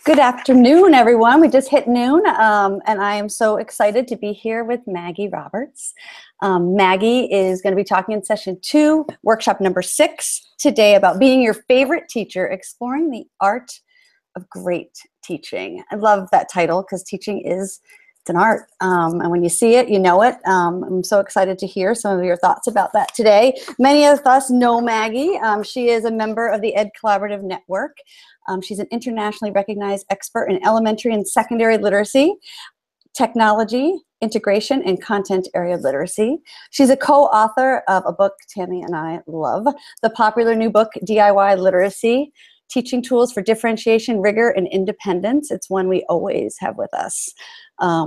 Good afternoon, everyone. We just hit noon, and I am so excited to be here with Maggie Roberts. Maggie is going to be talking in session 2, workshop number 6, today about being your favorite teacher, exploring the art of great teaching. I love that title because teaching is an art, and when you see it, you know it. I'm so excited to hear some of your thoughts about that today. Many of us know Maggie. She is a member of the EdCollaborative Network. She's an internationally recognized expert in elementary and secondary literacy, technology, integration, and content area literacy. She's a co-author of a book Tammy and I love, the popular new book, DIY Literacy, Teaching Tools for Differentiation, Rigor, and Independence. It's one we always have with us.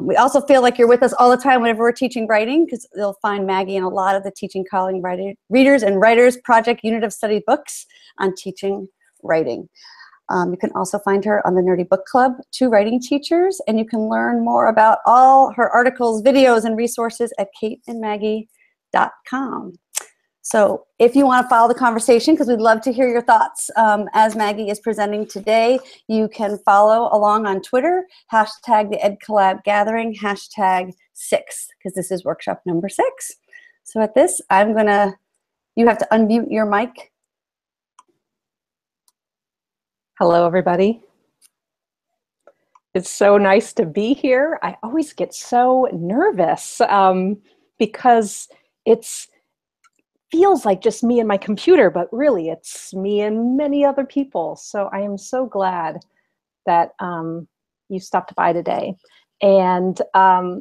We also feel like you're with us all the time whenever we're teaching writing, because you'll find Maggie in a lot of the Teaching Calling Readers and Writers Project Unit of Study books on teaching writing. You can also find her on the Nerdy Book Club, 2 Writing Teachers, and you can learn more about all her articles, videos, and resources at kateandmaggie.com. So if you want to follow the conversation, because we'd love to hear your thoughts as Maggie is presenting today, you can follow along on Twitter, hashtag the EdCollabGathering, hashtag 6, because this is workshop number 6. So at this, you have to unmute your mic. Hello, everybody. It's so nice to be here. I always get so nervous because it feels like just me and my computer, but really it's me and many other people. So I am so glad that you stopped by today. And I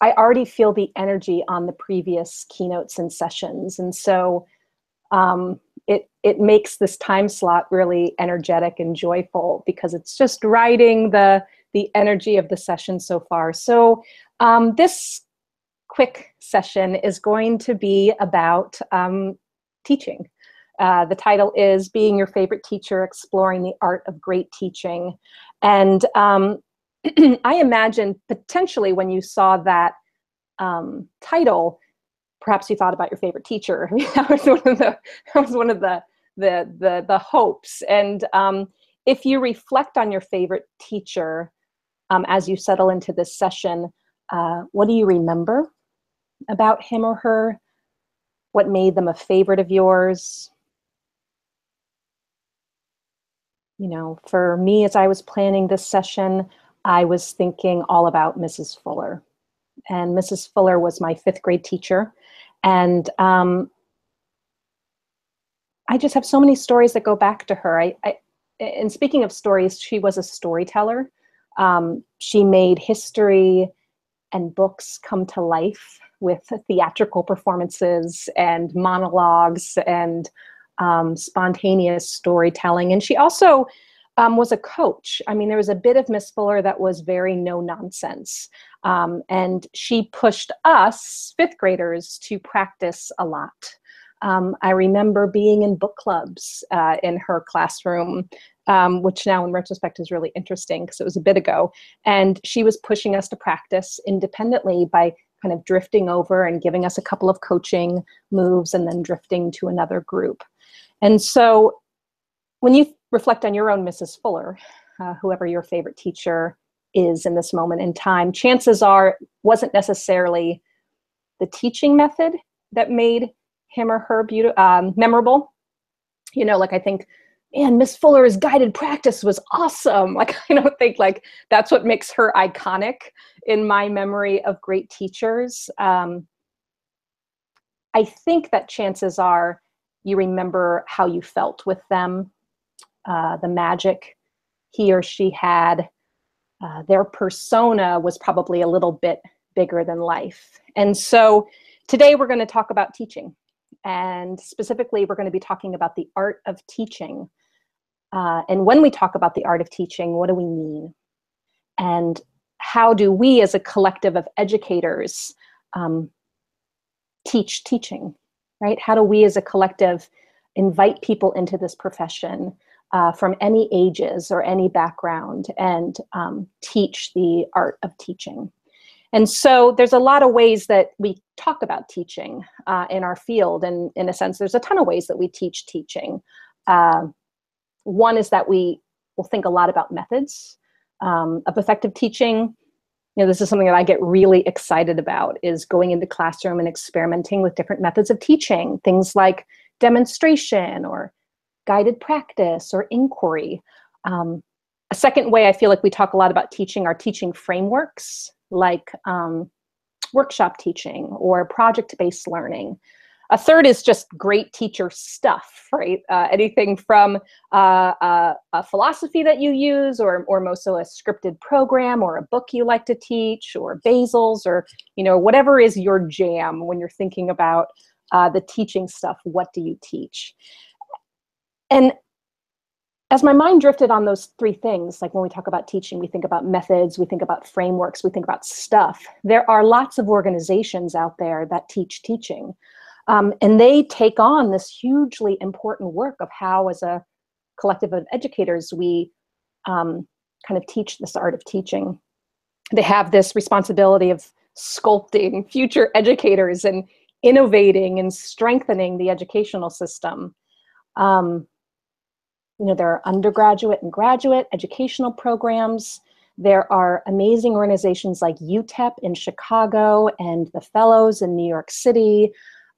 already feel the energy on the previous keynotes and sessions. And so it makes this time slot really energetic and joyful because it's just riding the energy of the session so far. So this quick session is going to be about teaching. The title is Being Your Favorite Teacher, Exploring the Art of Great Teaching. And I imagine potentially when you saw that title, perhaps you thought about your favorite teacher. That was one of the hopes. And if you reflect on your favorite teacher as you settle into this session, what do you remember about him or her? What made them a favorite of yours? You know, for me, as I was planning this session, I was thinking all about Mrs. Fuller. And Mrs. Fuller was my 5th grade teacher. And I just have so many stories that go back to her. And speaking of stories, she was a storyteller. She made history and books come to life with theatrical performances and monologues and spontaneous storytelling. And she also was a coach. I mean, there was a bit of Miss Fuller that was very no nonsense. And she pushed us 5th graders to practice a lot. I remember being in book clubs in her classroom, which now in retrospect is really interesting because it was a bit ago. And she was pushing us to practice independently by kind of drifting over and giving us a couple of coaching moves and then drifting to another group. And so when you reflect on your own Mrs. Fuller, whoever your favorite teacher is in this moment in time, chances are it wasn't necessarily the teaching method that made him or her memorable. You know, like I think, man, Miss Fuller's guided practice was awesome. Like I don't think like that's what makes her iconic in my memory of great teachers. I think that chances are you remember how you felt with them, the magic he or she had. Their persona was probably a little bit bigger than life. And so today we're going to talk about teaching. And specifically, we're going to be talking about the art of teaching. And when we talk about the art of teaching, what do we mean? And how do we as a collective of educators teach teaching, right? How do we as a collective invite people into this profession from any ages or any background and teach the art of teaching? And so there's a lot of ways that we talk about teaching in our field. And in a sense, there's a ton of ways that we teach teaching. One is that we will think a lot about methods of effective teaching. This is something that I get really excited about, is going into classroom and experimenting with different methods of teaching, things like demonstration or guided practice or inquiry. A second way I feel like we talk a lot about teaching are teaching frameworks, like workshop teaching or project-based learning. A third is just great teacher stuff, right? Anything from a philosophy that you use, or more so a scripted program, or a book you like to teach, or basils, or whatever is your jam when you're thinking about the teaching stuff. What do you teach? And as my mind drifted on those three things, like when we talk about teaching, we think about methods, we think about frameworks, we think about stuff. There are lots of organizations out there that teach teaching. And they take on this hugely important work of how, as a collective of educators, we kind of teach this art of teaching. They have this responsibility of sculpting future educators and innovating and strengthening the educational system. There are undergraduate and graduate educational programs. There are amazing organizations like UTEP in Chicago and the Fellows in New York City.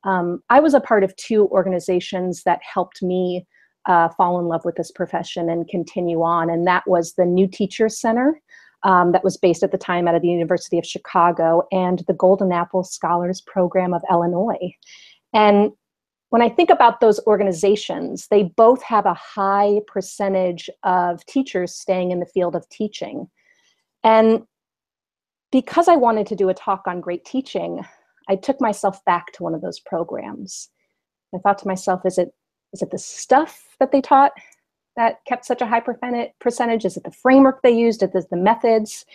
I was a part of two organizations that helped me fall in love with this profession and continue on, and that was the New Teachers Center that was based at the time out of the University of Chicago, and the Golden Apple Scholars Program of Illinois. And when I think about those organizations, they both have a high percentage of teachers staying in the field of teaching. And because I wanted to do a talk on great teaching, I took myself back to one of those programs. I thought to myself, is it the stuff that they taught that kept such a high percentage? Is it the framework they used? Is it the methods?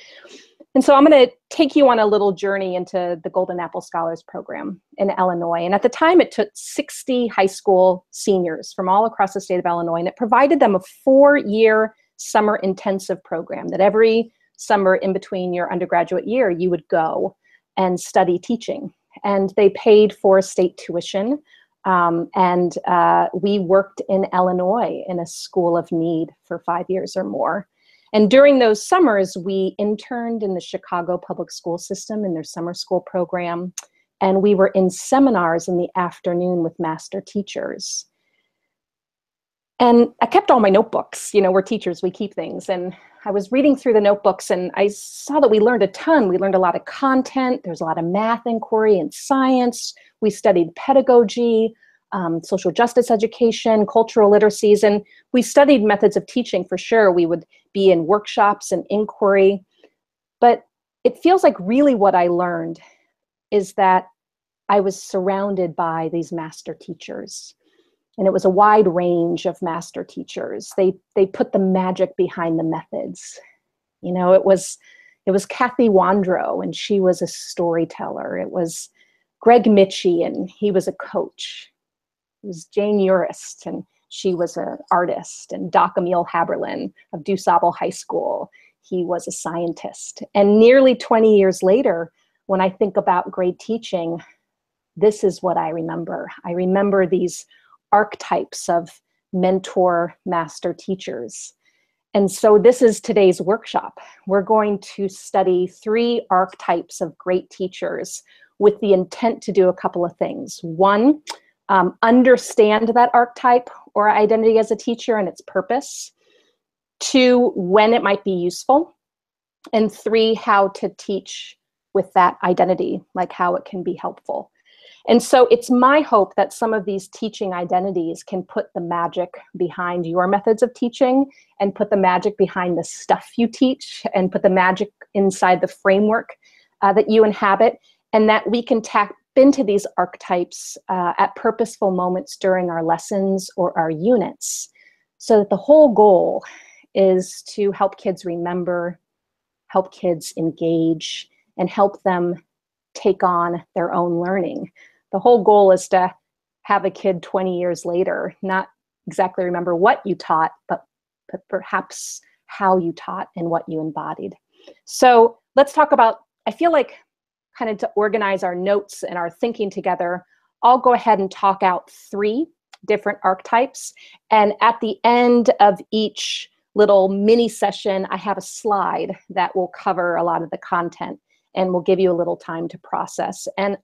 And so I'm going to take you on a little journey into the Golden Apple Scholars Program in Illinois. And at the time, it took 60 high school seniors from all across the state of Illinois, and it provided them a 4-year summer intensive program that every summer in between your undergraduate year, you would go and study teaching. And they paid for state tuition. And we worked in Illinois in a school of need for 5 years or more. And during those summers, we interned in the Chicago public school system in their summer school program. And we were in seminars in the afternoon with master teachers. And I kept all my notebooks. We're teachers, we keep things. And I was reading through the notebooks, and I saw that we learned a ton. We learned a lot of content. There's a lot of math inquiry and science. We studied pedagogy, social justice education, cultural literacies, and we studied methods of teaching for sure. We would be in workshops and inquiry. But it feels like really what I learned is that I was surrounded by these master teachers. And it was a wide range of master teachers. They put the magic behind the methods. It was Kathy Wandrow, and she was a storyteller. It was Greg Mitchie, and he was a coach. It was Jane Urist, and she was an artist. And Doc Emil Haberlin of DuSable High School, he was a scientist. And nearly 20 years later, when I think about great teaching, this is what I remember. I remember these archetypes of mentor master teachers. And so this is today's workshop. We're going to study 3 archetypes of great teachers with the intent to do a couple of things. 1, understand that archetype or identity as a teacher and its purpose. 2, when it might be useful. And 3, how to teach with that identity, like how it can be helpful. And so it's my hope that some of these teaching identities can put the magic behind your methods of teaching, and put the magic behind the stuff you teach, and put the magic inside the framework that you inhabit, and that we can tap into these archetypes at purposeful moments during our lessons or our units, so that the whole goal is to help kids remember, help kids engage, and help them take on their own learning. The whole goal is to have a kid 20 years later not exactly remember what you taught, but perhaps how you taught and what you embodied. So let's talk about, I feel like, kind of to organize our notes and our thinking together, I'll go ahead and talk out 3 different archetypes. And at the end of each little mini session, I have a slide that will cover a lot of the content and will give you a little time to process. And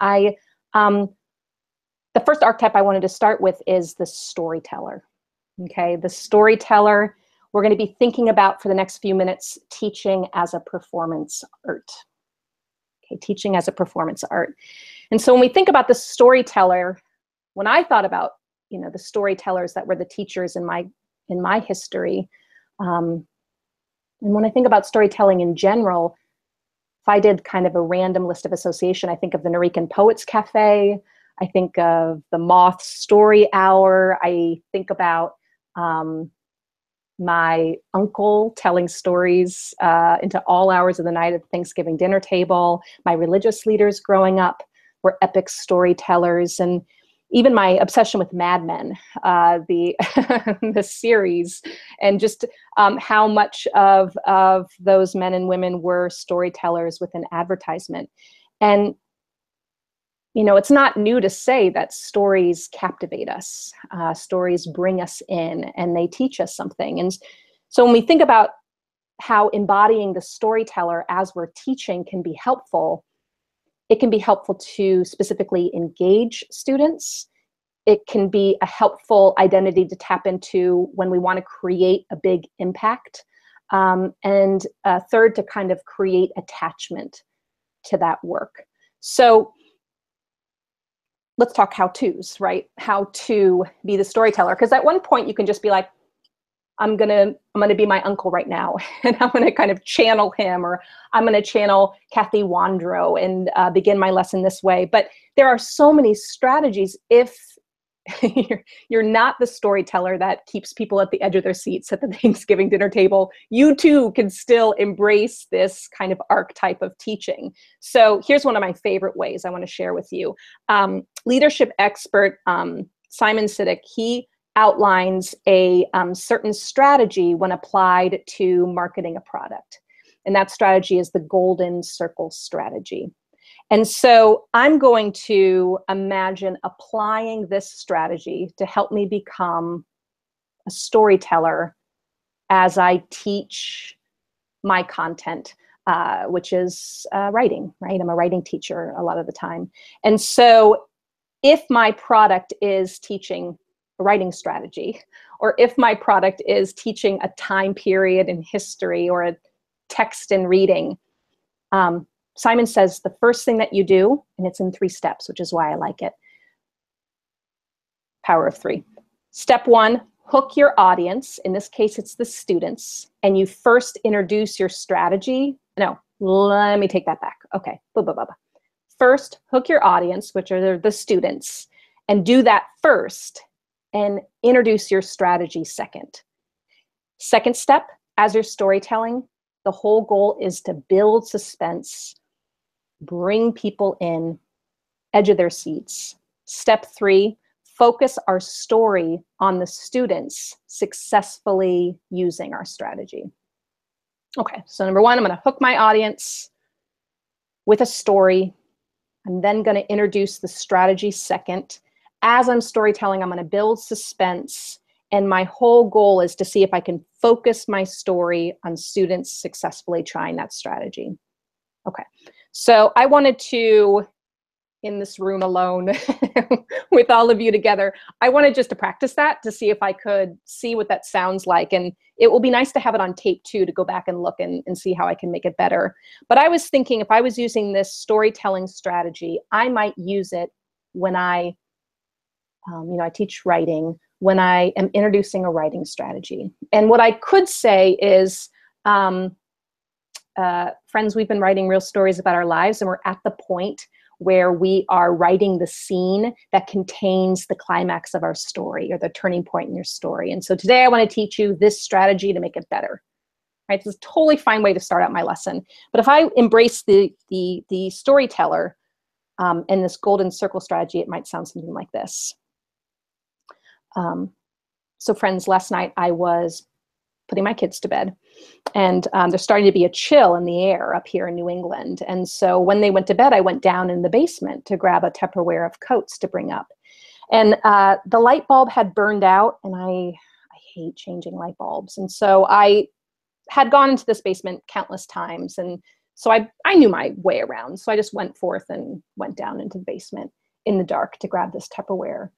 the first archetype I wanted to start with is the storyteller. Okay, the storyteller, we're going to be thinking about for the next few minutes, teaching as a performance art. Okay, teaching as a performance art. And so when we think about the storyteller, when I thought about, the storytellers that were the teachers in my history, and when I think about storytelling in general, if I did kind of a random list of association, I think of the Norican Poets Cafe, I think of the Moth Story Hour, I think about my uncle telling stories into all hours of the night at the Thanksgiving dinner table. My religious leaders growing up were epic storytellers, and even my obsession with Mad Men, the the series, and just how much of those men and women were storytellers within advertisement. And it's not new to say that stories captivate us. Stories bring us in and they teach us something. And so when we think about how embodying the storyteller as we're teaching can be helpful, it can be helpful to specifically engage students. It can be a helpful identity to tap into when we want to create a big impact. And third, to kind of create attachment to that work. So let's talk how-tos, right? How to be the storyteller. Because at one point you can just be like, I'm gonna be my uncle right now, and I'm gonna kind of channel him, or I'm gonna channel Kathy Wandrow and begin my lesson this way. But there are so many strategies. If you're not the storyteller that keeps people at the edge of their seats at the Thanksgiving dinner table, you too can still embrace this kind of archetype of teaching. So here's one of my favorite ways I want to share with you. Leadership expert Simon Sinek, he outlines a certain strategy when applied to marketing a product. And that strategy is the golden circle strategy. And so I'm going to imagine applying this strategy to help me become a storyteller as I teach my content, which is writing, right? I'm a writing teacher a lot of the time. And so if my product is teaching a writing strategy, or if my product is teaching a time period in history or a text in reading, Simon says the first thing that you do, and it's in 3 steps, which is why I like it. Power of 3. Step 1, hook your audience. In this case, it's the students. And you first introduce your strategy. No, let me take that back. Okay. First, hook your audience, which are the students, and do that first, and introduce your strategy second. Second step, as you're storytelling, the whole goal is to build suspense, bring people in, edge of their seats. Step 3, focus our story on the students successfully using our strategy. Okay, so number 1, I'm going to hook my audience with a story. I'm then going to introduce the strategy second. As I'm storytelling, I'm going to build suspense. And my whole goal is to see if I can focus my story on students successfully trying that strategy. Okay, so I wanted to, in this room alone with all of you together, I wanted just to practice that to see if I could see what that sounds like. And it will be nice to have it on tape too, to go back and look and see how I can make it better. But I was thinking if I was using this storytelling strategy, I might use it when I teach writing, when I am introducing a writing strategy. And what I could say is, friends, we've been writing real stories about our lives, and we're at the point where we are writing the scene that contains the climax of our story, or the turning point in your story. And so today I want to teach you this strategy to make it better. Right? This is a totally fine way to start out my lesson. But if I embrace the storyteller and this golden circle strategy, it might sound something like this. So friends, last night I was putting my kids to bed, and there's starting to be a chill in the air up here in New England. And so when they went to bed, I went down in the basement to grab a Tupperware of coats to bring up. And the light bulb had burned out, and I hate changing light bulbs. And so I had gone into this basement countless times. And so I knew my way around. So I just went forth and went down into the basement in the dark to grab this Tupperware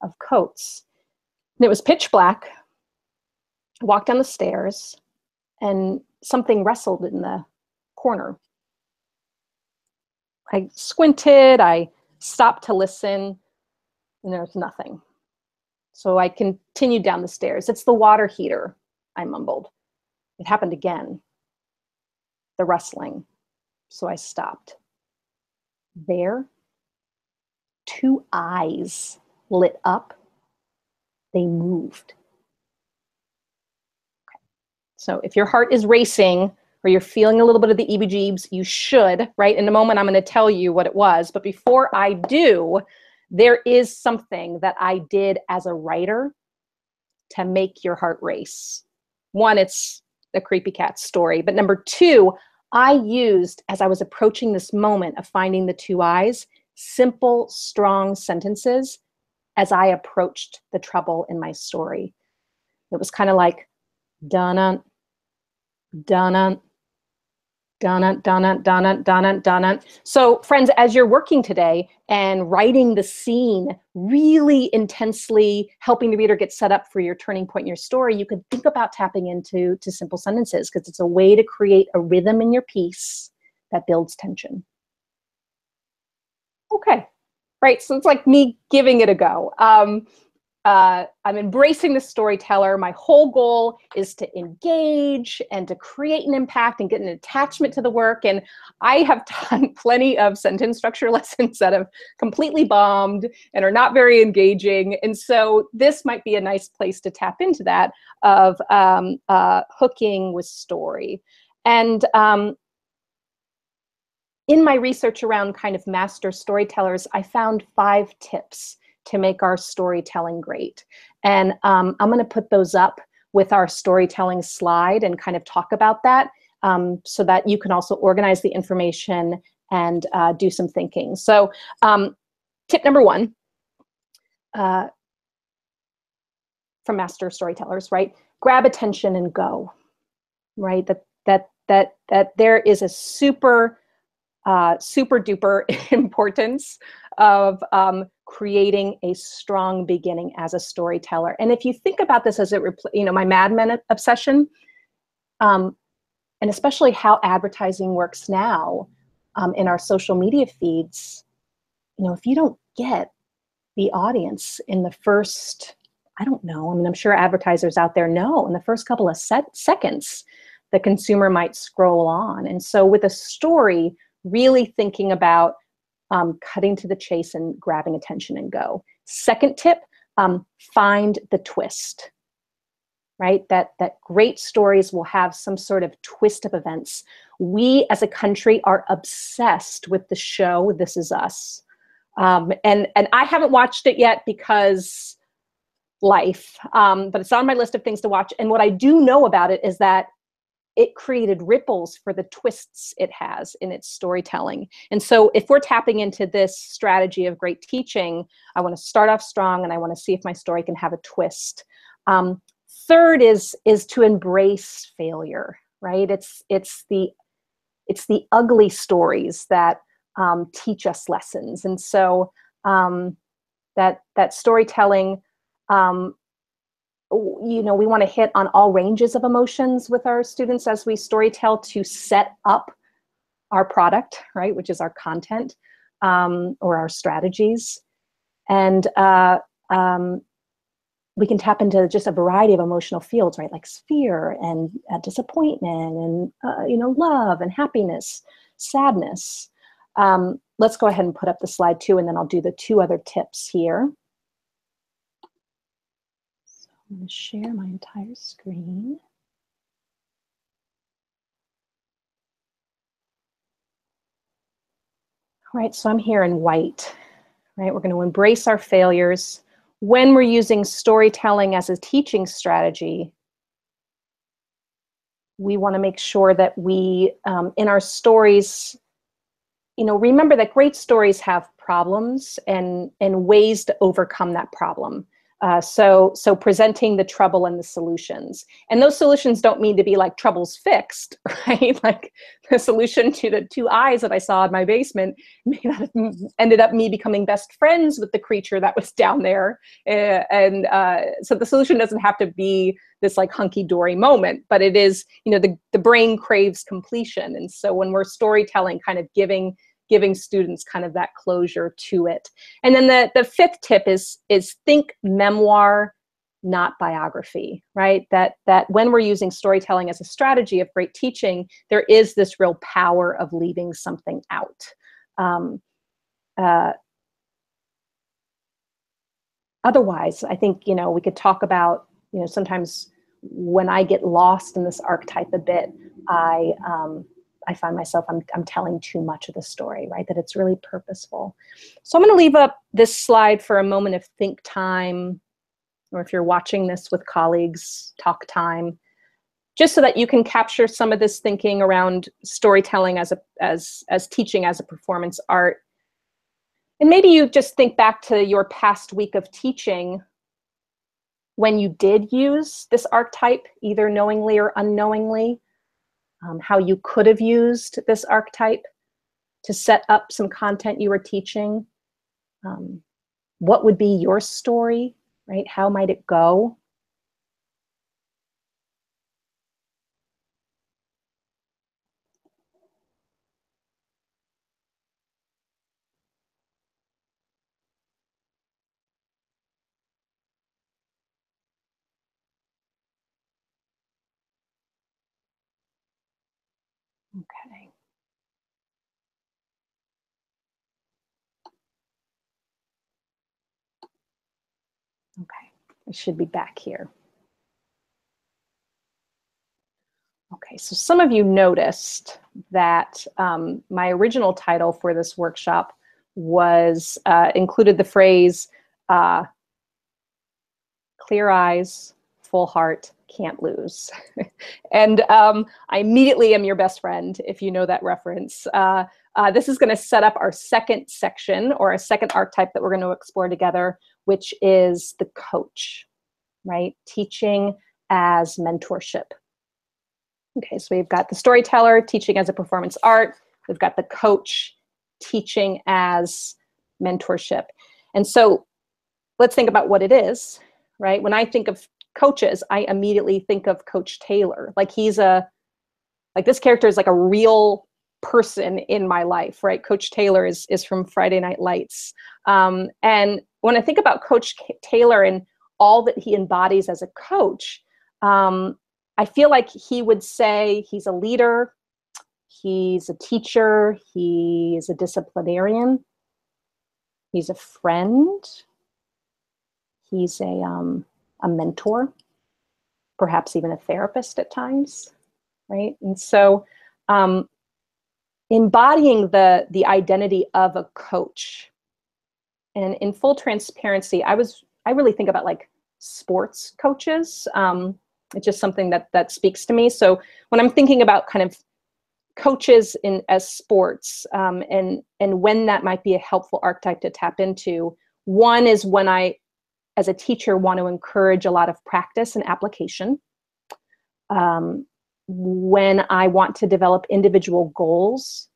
of coats. And it was pitch black. I walked down the stairs and something rustled in the corner. I squinted, I stopped to listen, and there was nothing. So I continued down the stairs. It's the water heater, I mumbled. It happened again, the rustling. So I stopped. There, 2 eyes lit up. They moved. Okay. So if your heart is racing or you're feeling a little bit of the EBGs, you should, right? In a moment, I'm going to tell you what it was. But before I do, there is something that I did as a writer to make your heart race. One, it's a creepy cat story. But number 2, I used, as I was approaching this moment of finding the 2 eyes, simple, strong sentences as I approached the trouble in my story. It was kind of like, Donna, Donna, Donna, Donna, Donna, Donna, Donna. So friends, as you're working today and writing the scene really intensely, helping the reader get set up for your turning point in your story, you could think about tapping into simple sentences, because it's a way to create a rhythm in your piece that builds tension. Okay, right, so it's like me giving it a go. I'm embracing the storyteller. My whole goal is to engage and to create an impact and get an attachment to the work. And I have done plenty of sentence structure lessons that have completely bombed and are not very engaging. And so this might be a nice place to tap into that of hooking with story. And in my research around kind of master storytellers, I found 5 tips to make our storytelling great. And I'm going to put those up with our storytelling slide and kind of talk about that so that you can also organize the information and do some thinking. So tip number 1 from master storytellers, right? Grab attention and go, right? That there is a super duper importance of creating a strong beginning as a storyteller. And if you think about this as my Mad Men obsession, and especially how advertising works now in our social media feeds, if you don't get the audience in the first, I don't know, I mean, I'm sure advertisers out there know, in the first couple of seconds, the consumer might scroll on. And so with a story, really thinking about cutting to the chase and grabbing attention and go. Second tip, find the twist, right? That great stories will have some sort of twist of events. We as a country are obsessed with the show This Is Us. And I haven't watched it yet because life, but it's on my list of things to watch. And what I do know about it is that it created ripples for the twists it has in its storytelling. And so if we're tapping into this strategy of great teaching, I want to start off strong and I want to see if my story can have a twist. Third is to embrace failure, right? It's the ugly stories that teach us lessons. And so that storytelling, we want to hit on all ranges of emotions with our students as we storytell to set up our product, right, which is our content or our strategies. And we can tap into just a variety of emotional fields, right, like fear and disappointment and, love and happiness, sadness. Let's go ahead and put up the slide 2, and then I'll do the 2 other tips here. I'm going to share my entire screen. All right, so I'm here in white, right? We're going to embrace our failures. When we're using storytelling as a teaching strategy, we want to make sure that we, in our stories, remember that great stories have problems and ways to overcome that problem. So presenting the trouble and the solutions. And those solutions don't mean to be like troubles fixed, right? Like the solution to the 2 eyes that I saw in my basement may not have ended up me becoming best friends with the creature that was down there. So the solution doesn't have to be this like hunky-dory moment, but it is, the brain craves completion. And so when we're storytelling, kind of giving students kind of that closure to it. And then the 5th tip is think memoir, not biography, right? That when we're using storytelling as a strategy of great teaching, there is this real power of leaving something out. Otherwise, I think, we could talk about, sometimes when I get lost in this archetype a bit, I find myself, I'm telling too much of the story, right? That it's really purposeful. So I'm going to leave up this slide for a moment of think time, or if you're watching this with colleagues, talk time, just so that you can capture some of this thinking around storytelling as teaching as a performance art. And maybe you just think back to your past week of teaching when you did use this archetype, either knowingly or unknowingly. How you could have used this archetype to set up some content you were teaching. What would be your story, right? How might it go? Okay. Okay, I should be back here. Okay, so some of you noticed that my original title for this workshop was included the phrase clear eyes, full heart, can't lose. And I immediately am your best friend if you know that reference. This is going to set up our second section, or a second archetype that we're going to explore together, which is the coach, right? Teaching as mentorship. Okay, so we've got the storyteller, teaching as a performance art. We've got the coach, teaching as mentorship. And so let's think about what it is, right? When I think of coaches, I immediately think of Coach Taylor. Like this character is like a real person in my life, right? Coach Taylor is from Friday Night Lights. And when I think about Coach Taylor and all that he embodies as a coach, I feel like he would say he's a leader, he's a teacher, he's a disciplinarian, he's a friend, he's a mentor, perhaps even a therapist at times, right? And so embodying the identity of a coach. And in full transparency, I really think about like sports coaches. It's just something that speaks to me. So when I'm thinking about kind of coaches as sports, and when that might be a helpful archetype to tap into, one is when I, as a teacher, want to encourage a lot of practice and application. When I want to develop individual goals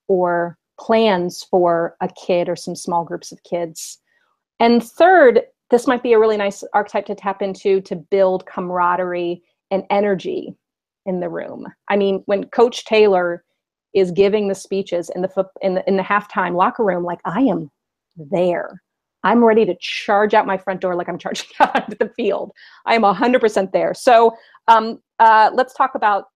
or plans for a kid or some small groups of kids. And third, this might be a really nice archetype to tap into to build camaraderie and energy in the room. I mean, when Coach Taylor is giving the speeches in the halftime locker room, like, I am there. I'm ready to charge out my front door like I'm charging out onto the field. I am 100% there. So let's talk about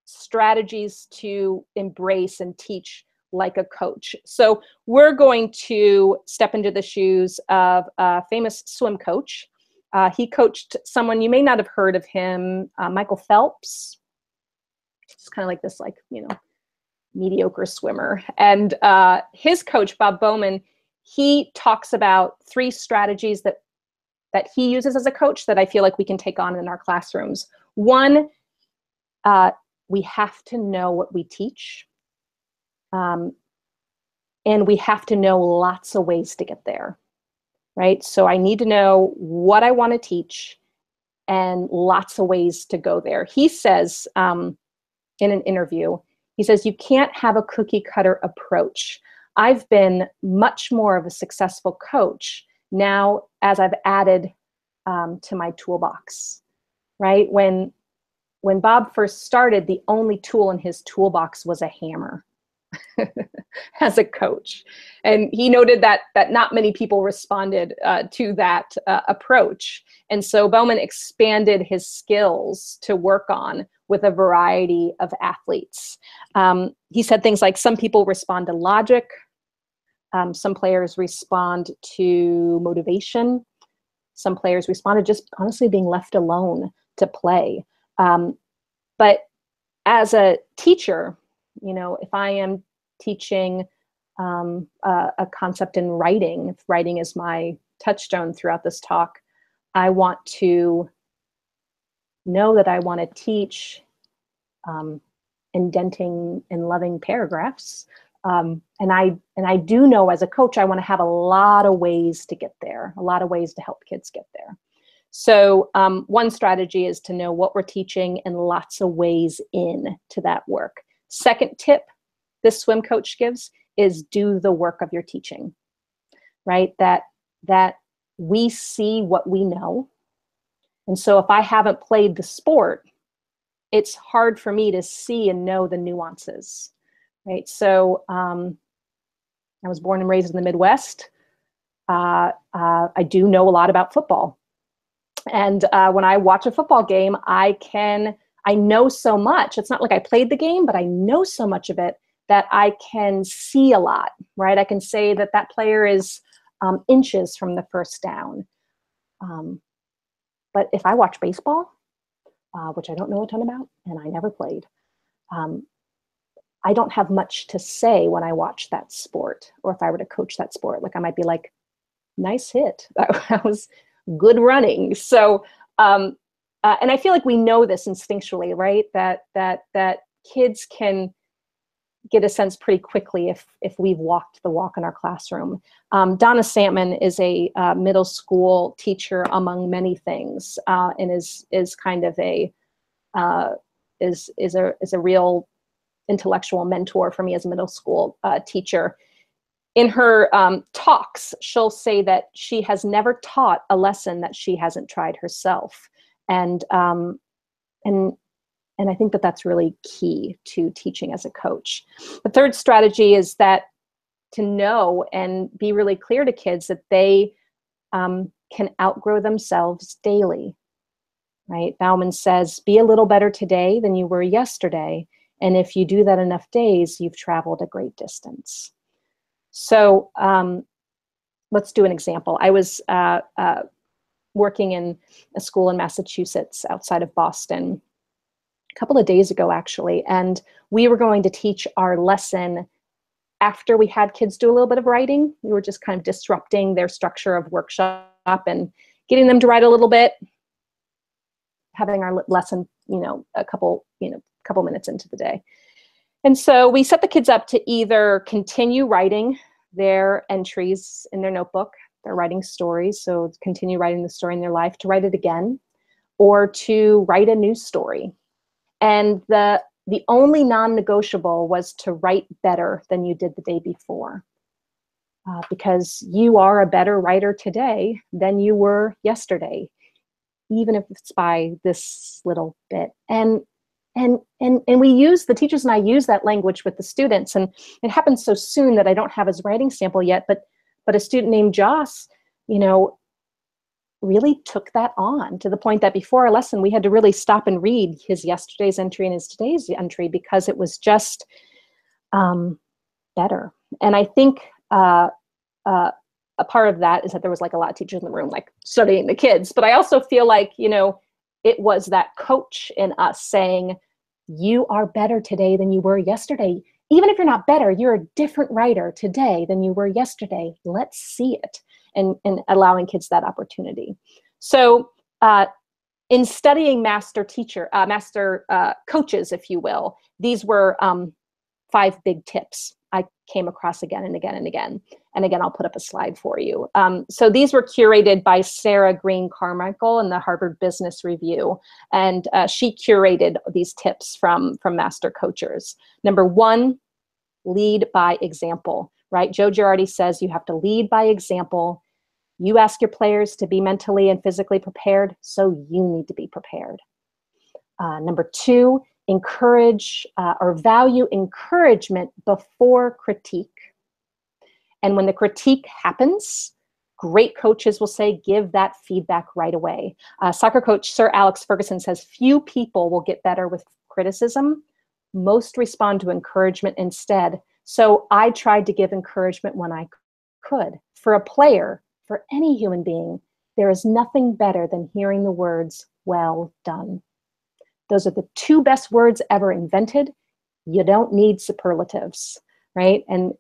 strategies to embrace and teach like a coach. So we're going to step into the shoes of a famous swim coach. He coached someone, you may not have heard of him, Michael Phelps. He's kind of like this, like, mediocre swimmer. And his coach, Bob Bowman, he talks about 3 strategies that he uses as a coach that I feel like we can take on in our classrooms. One, we have to know what we teach. And we have to know lots of ways to get there. right? So I need to know what I want to teach and lots of ways to go there. He says in an interview, he says, you can't have a cookie cutter approach. I've been much more of a successful coach now as I've added to my toolbox, right? When Bob first started, the only tool in his toolbox was a hammer as a coach. And he noted that not many people responded to that approach. And so Bowman expanded his skills to work on with a variety of athletes. He said things like, some people respond to logic. Some players respond to motivation. Some players respond to just honestly being left alone to play. But as a teacher, you know, if I am teaching a concept in writing, if writing is my touchstone throughout this talk, I want to know that I want to teach indenting and loving paragraphs. And I do know as a coach, I want to have a lot of ways to get there, a lot of ways to help kids get there. So one strategy is to know what we're teaching and lots of ways in to that work. Second tip this swim coach gives is do the work of your teaching, right? That we see what we know. And so if I haven't played the sport, it's hard for me to see and know the nuances, right? So I was born and raised in the Midwest. I do know a lot about football. And when I watch a football game, I know so much. It's not like I played the game, but I know so much of it that I can see a lot, right? I can say that that player is inches from the first down. But if I watch baseball, which I don't know a ton about, and I never played, I don't have much to say when I watch that sport, or if I were to coach that sport. Like I might be like, nice hit. That was good running. So, and I feel like we know this instinctually, right? That kids can get a sense pretty quickly if we've walked the walk in our classroom. Donna Sandman is a middle school teacher among many things, and is kind of is a real intellectual mentor for me as a middle school teacher. In her talks, she'll say that she has never taught a lesson that she hasn't tried herself, and I think that that's really key to teaching as a coach. The third strategy is that to know and be really clear to kids that they can outgrow themselves daily, right? Bowman says, be a little better today than you were yesterday. And if you do that enough days, you've traveled a great distance. So let's do an example. I was working in a school in Massachusetts outside of Boston a couple of days ago, actually, and we were going to teach our lesson after we had kids do a little bit of writing. We were just kind of disrupting their structure of workshop and getting them to write a little bit, having our lesson, a couple minutes into the day. And so we set the kids up to either continue writing their entries in their notebook, they're writing stories, so continue writing the story in their life, to write it again, or to write a new story. And the only non-negotiable was to write better than you did the day before, because you are a better writer today than you were yesterday, even if it's by this little bit. And we use, the teachers and I use that language with the students, and it happened so soon that I don't have his writing sample yet, but a student named Joss, really took that on to the point that before our lesson, we had to really stop and read his yesterday's entry and his today's entry, because it was just better. And I think a part of that is that there was like a lot of teachers in the room, like studying the kids. But I also feel like, it was that coach in us saying, you are better today than you were yesterday. Even if you're not better, you're a different writer today than you were yesterday. Let's see it. And allowing kids that opportunity. So in studying master coaches, if you will, these were 5 big tips I came across again and again and again. And again, I'll put up a slide for you. So these were curated by Sarah Green Carmichael in the Harvard Business Review. And she curated these tips from master coaches. Number one, lead by example, right? Joe Girardi says you have to lead by example. You ask your players to be mentally and physically prepared, so you need to be prepared. Number two, encourage or value encouragement before critique. And when the critique happens, great coaches will say, give that feedback right away. Soccer coach Sir Alex Ferguson says, few people will get better with criticism. Most respond to encouragement instead. So I tried to give encouragement when I could. For a player, for any human being, there is nothing better than hearing the words, well done. Those are the two best words ever invented. You don't need superlatives, right? And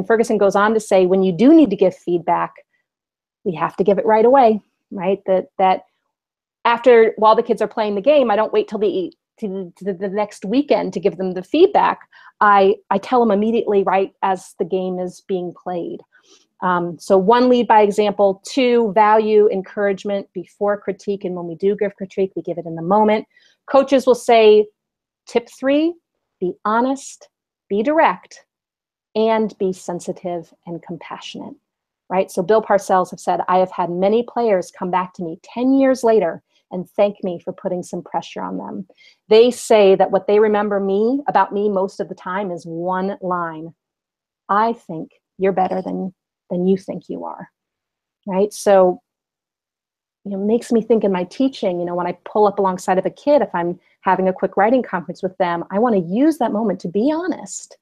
Ferguson goes on to say, when you do need to give feedback, we have to give it right away, right? That after, while the kids are playing the game, I don't wait till the next weekend to give them the feedback. I tell them immediately, right as the game is being played. So one, lead by example. Two, value encouragement before critique. And when we do give critique, we give it in the moment. Coaches will say, tip three, be honest, be direct, and be sensitive and compassionate, right? So Bill Parcells have said, I have had many players come back to me 10 years later and thank me for putting some pressure on them. They say that what they remember about me most of the time is one line. I think you're better than you think you are, right? So, it makes me think in my teaching, when I pull up alongside of a kid, if I'm having a quick writing conference with them, I want to use that moment to be honest,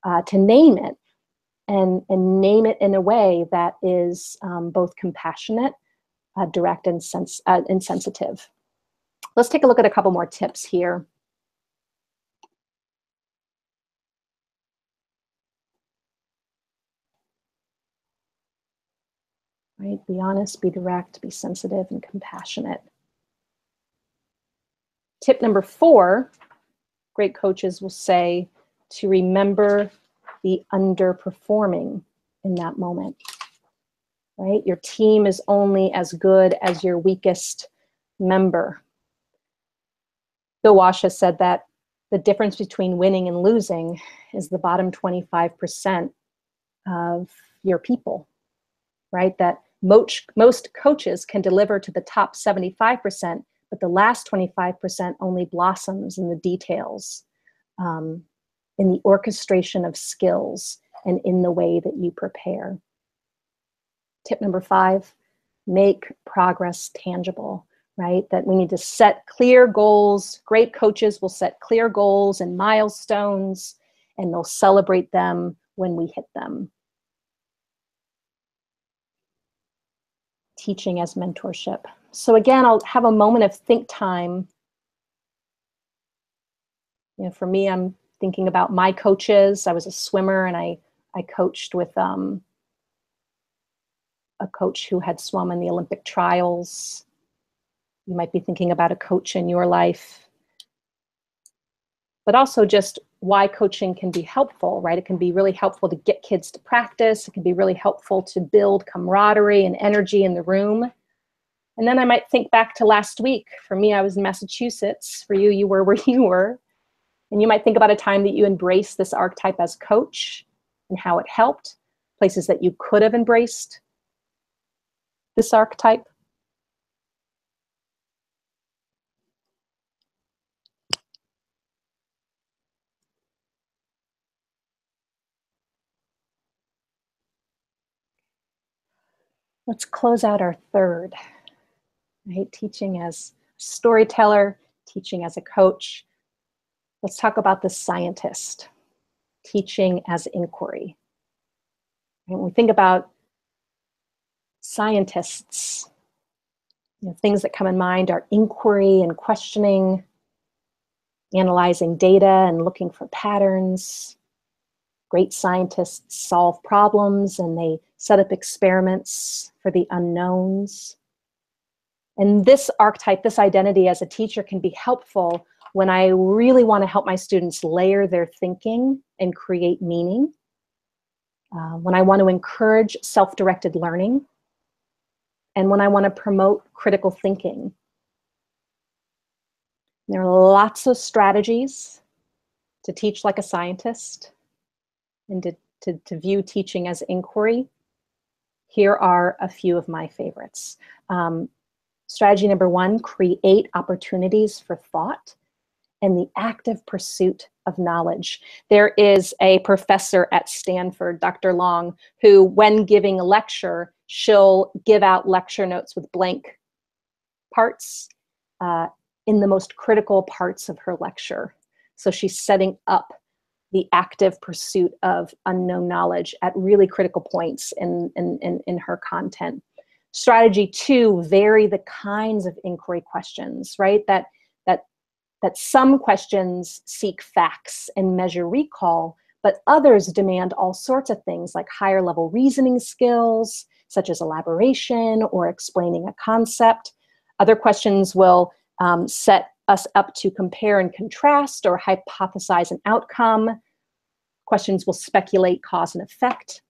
to name it, and name it in a way that is both compassionate, direct, and sensitive. Let's take a look at a couple more tips here. Right? Be honest, be direct, be sensitive, and compassionate. Tip number 4, great coaches will say to remember the underperforming in that moment, right? Your team is only as good as your weakest member. Bill Walsh has said that the difference between winning and losing is the bottom 25% of your people, right? That most coaches can deliver to the top 75%, but the last 25% only blossoms in the details, in the orchestration of skills, and in the way that you prepare. Tip number 5, make progress tangible, right? That we need to set clear goals. Great coaches will set clear goals and milestones, and they'll celebrate them when we hit them. Teaching as mentorship. So again, I'll have a moment of think time. For me, I'm thinking about my coaches. I was a swimmer, and I coached with a coach who had swum in the Olympic trials. You might be thinking about a coach in your life, but also just why coaching can be helpful, right? It can be really helpful to get kids to practice. It can be really helpful to build camaraderie and energy in the room. And then I might think back to last week. For me, I was in Massachusetts. For you, you were where you were. And you might think about a time that you embraced this archetype as coach and how it helped, places that you could have embraced this archetype. Let's close out our third, right? Teaching as a storyteller, teaching as a coach. Let's talk about the scientist, teaching as inquiry. When we think about scientists, things that come in mind are inquiry and questioning, analyzing data and looking for patterns. Great scientists solve problems and they set up experiments for the unknowns. And this archetype, this identity as a teacher can be helpful when I really want to help my students layer their thinking and create meaning, when I want to encourage self-directed learning, and when I want to promote critical thinking. There are lots of strategies to teach like a scientist and to view teaching as inquiry. Here are a few of my favorites. Strategy number 1, create opportunities for thought and the active pursuit of knowledge. There is a professor at Stanford, Dr. Long, who, when giving a lecture, she'll give out lecture notes with blank parts in the most critical parts of her lecture. So she's setting up the active pursuit of unknown knowledge at really critical points in her content. Strategy 2, vary the kinds of inquiry questions, right? That some questions seek facts and measure recall, but others demand all sorts of things like higher level reasoning skills, such as elaboration or explaining a concept. Other questions will set us up to compare and contrast or hypothesize an outcome. Questions will speculate cause and effect.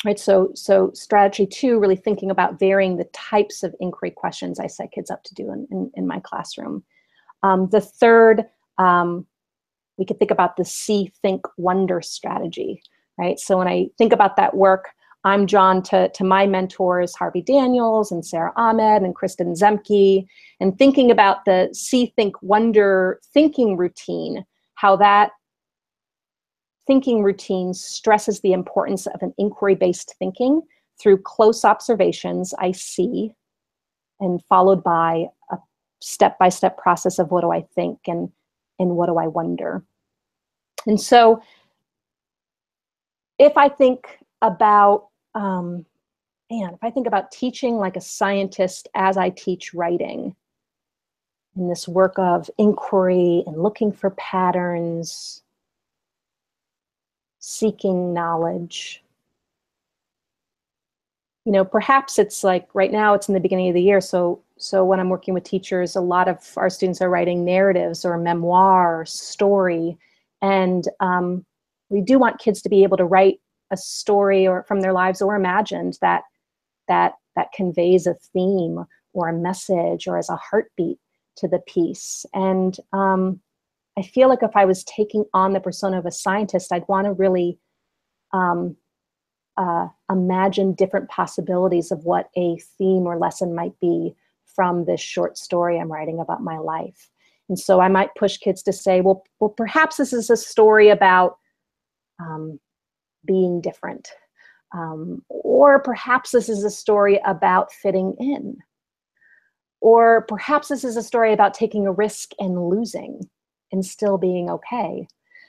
Right, so strategy 2, really thinking about varying the types of inquiry questions I set kids up to do in my classroom. The third, we could think about the see, think, wonder strategy, right? So when I think about that work, I'm drawn to my mentors, Harvey Daniels and Sarah Ahmed and Kristen Zemke, and thinking about the see, think, wonder thinking routine, how that thinking routine stresses the importance of an inquiry-based thinking through close observations I see, and followed by a step-by-step process of what do I think and what do I wonder. And so if I think about, if I think about teaching like a scientist as I teach writing, in this work of inquiry and looking for patterns, seeking knowledge, you know, perhaps it's like right now it's in the beginning of the year. So when I'm working with teachers, a lot of our students are writing narratives or memoir or story. And we do want kids to be able to write a story or from their lives or imagined that conveys a theme or a message or as a heartbeat to the piece. And I feel like if I was taking on the persona of a scientist, I'd want to really imagine different possibilities of what a theme or lesson might be from this short story I'm writing about my life. And so I might push kids to say, well, perhaps this is a story about being different. Or perhaps this is a story about fitting in. Or perhaps this is a story about taking a risk and losing and still being okay.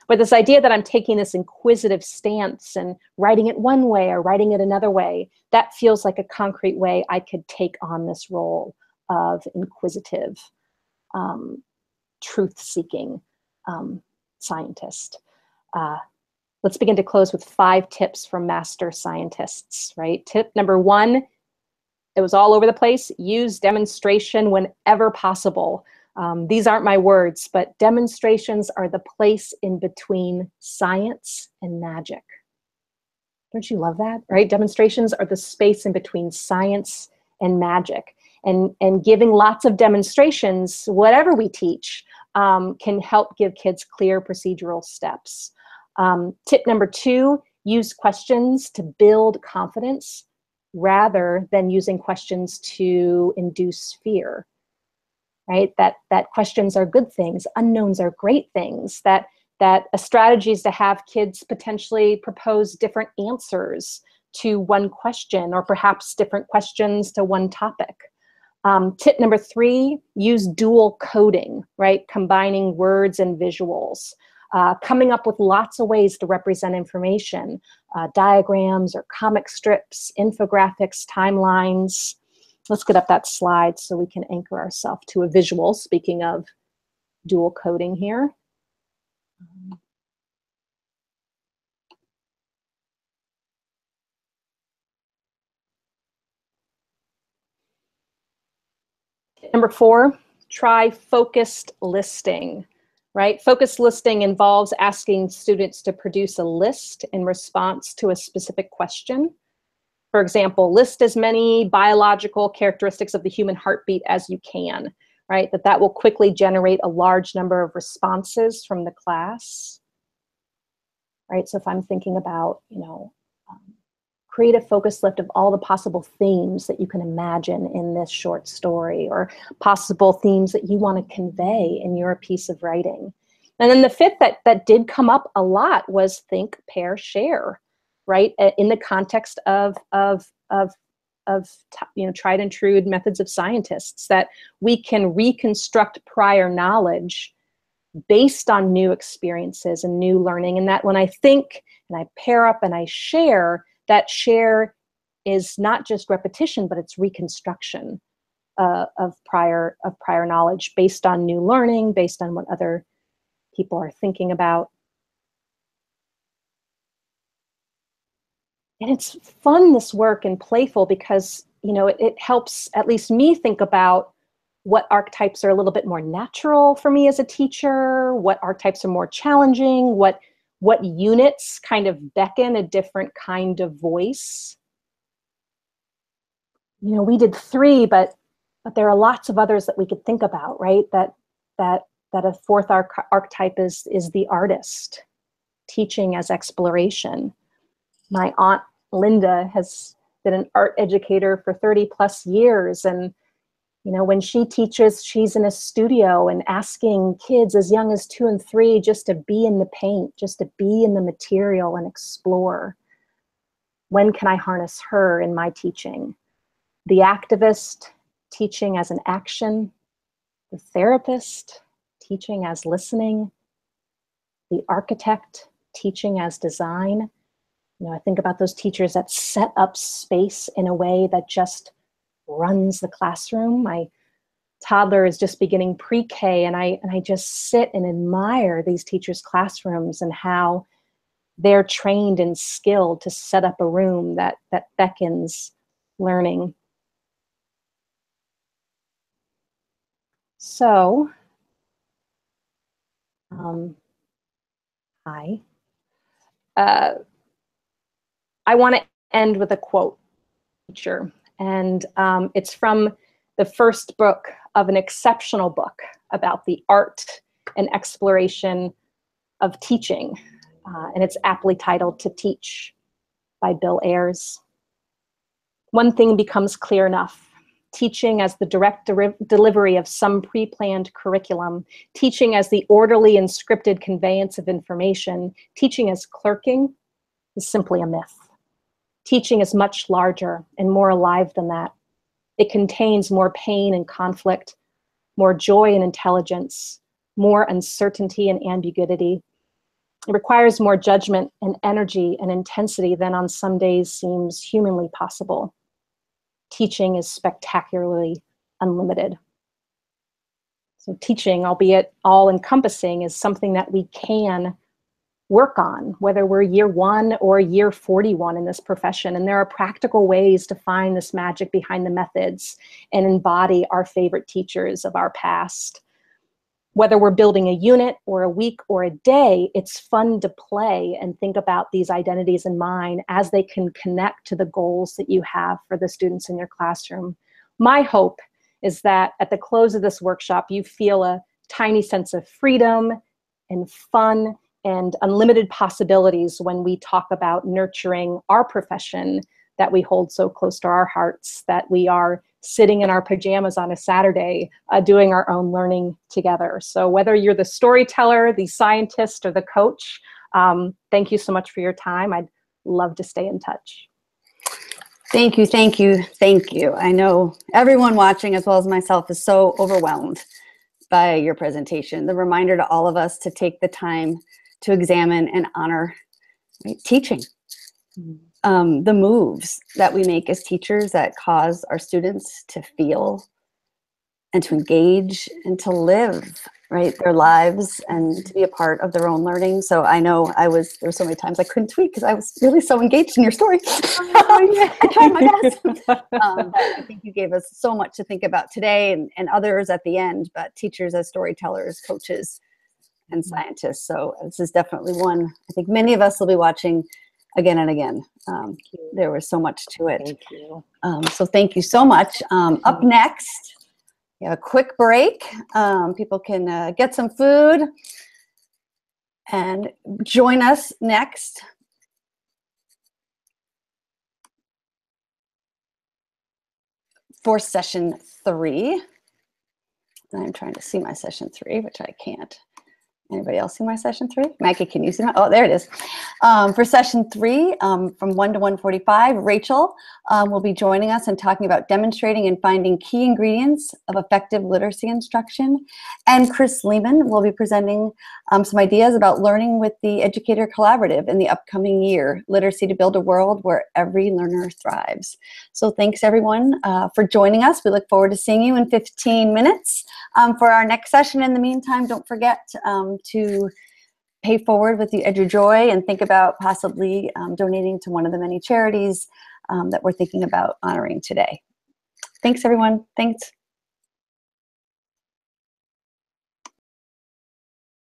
But this idea that I'm taking this inquisitive stance and writing it one way or writing it another way, that feels like a concrete way I could take on this role of inquisitive, truth-seeking scientist. Let's begin to close with 5 tips from master scientists, right? Tip number 1, it was all over the place, use demonstration whenever possible. These aren't my words, but demonstrations are the place in between science and magic. Don't you love that, right? Demonstrations are the space in between science and magic. And giving lots of demonstrations, whatever we teach, can help give kids clear procedural steps. Tip number 2, use questions to build confidence rather than using questions to induce fear. Right? That questions are good things, unknowns are great things, that a strategy is to have kids potentially propose different answers to one question or perhaps different questions to one topic. Tip number 3, use dual coding, right? Combining words and visuals, coming up with lots of ways to represent information, diagrams or comic strips, infographics, timelines. Let's get up that slide so we can anchor ourselves to a visual, speaking of dual coding here. Number 4, try focused listing, right? Focused listing involves asking students to produce a list in response to a specific question. For example, list as many biological characteristics of the human heartbeat as you can, right? That will quickly generate a large number of responses from the class, right? So if I'm thinking about, create a focus list of all the possible themes that you can imagine in this short story, or possible themes that you want to convey in your piece of writing. And then the fifth that did come up a lot was think, pair, share, right? In the context of tried and true methods of scientists, that we can reconstruct prior knowledge based on new experiences and new learning. And that when I think and I pair up and I share, that share is not just repetition, but it's reconstruction of prior knowledge based on new learning, based on what other people are thinking about. And it's fun, this work, and playful because, it helps at least me think about what archetypes are a little bit more natural for me as a teacher, what archetypes are more challenging, what units kind of beckon a different kind of voice. We did 3, but there are lots of others that we could think about, right? That a fourth archetype is the artist, teaching as exploration. My aunt Linda has been an art educator for 30 plus years, and when she teaches, she's in a studio and asking kids as young as 2 and 3 just to be in the paint, just to be in the material and explore. When can I harness her in my teaching? The activist, teaching as an action. The therapist, teaching as listening. The architect, teaching as design. I think about those teachers that set up space in a way that just runs the classroom. My toddler is just beginning pre-K, and I just sit and admire these teachers' classrooms and how they're trained and skilled to set up a room that beckons learning. So, hi. I want to end with a quote, teacher, and it's from the first book of an exceptional book about the art and exploration of teaching, and it's aptly titled "To Teach" by Bill Ayers. One thing becomes clear enough: teaching as the direct delivery of some pre-planned curriculum, teaching as the orderly and scripted conveyance of information, teaching as clerking is simply a myth. Teaching is much larger and more alive than that. It contains more pain and conflict, more joy and intelligence, more uncertainty and ambiguity. It requires more judgment and energy and intensity than on some days seems humanly possible. Teaching is spectacularly unlimited. So teaching, albeit all-encompassing, is something that we can work on, whether we're year 1 or year 41 in this profession. And there are practical ways to find this magic behind the methods and embody our favorite teachers of our past. Whether we're building a unit or a week or a day, it's fun to play and think about these identities in mind as they can connect to the goals that you have for the students in your classroom. My hope is that at the close of this workshop, you feel a tiny sense of freedom and fun and unlimited possibilities when we talk about nurturing our profession that we hold so close to our hearts, that we are sitting in our pajamas on a Saturday doing our own learning together. So whether you're the storyteller, the scientist, or the coach, thank you so much for your time. I'd love to stay in touch. Thank you, thank you, thank you. I know everyone watching, as well as myself, is so overwhelmed by your presentation. The reminder to all of us to take the time to examine and honor teaching. The moves that we make as teachers that cause our students to feel and to engage and to live right, their lives and to be a part of their own learning. So I know there were so many times I couldn't tweet because I was really so engaged in your story. I tried my best. But I think you gave us so much to think about today and others at the end, but teachers as storytellers, coaches, and scientists. So this is definitely one I think many of us will be watching again and again. There was so much to it. Thank you. So thank you so much. Up next, we have a quick break. People can get some food and join us next. For session 3. I'm trying to see my session 3, which I can't. Anybody else see my session 3? Maggie, can you see my? Oh, there it is. For session 3, from 1 to 1:45, Rachel will be joining us and talking about demonstrating and finding key ingredients of effective literacy instruction. And Chris Lehman will be presenting some ideas about learning with the Educator Collaborative in the upcoming year, Literacy to Build a World Where Every Learner Thrives. So thanks everyone for joining us. We look forward to seeing you in 15 minutes for our next session. In the meantime, don't forget to pay forward with the Edu Joy and think about possibly donating to one of the many charities that we're thinking about honoring today. Thanks, everyone. Thanks.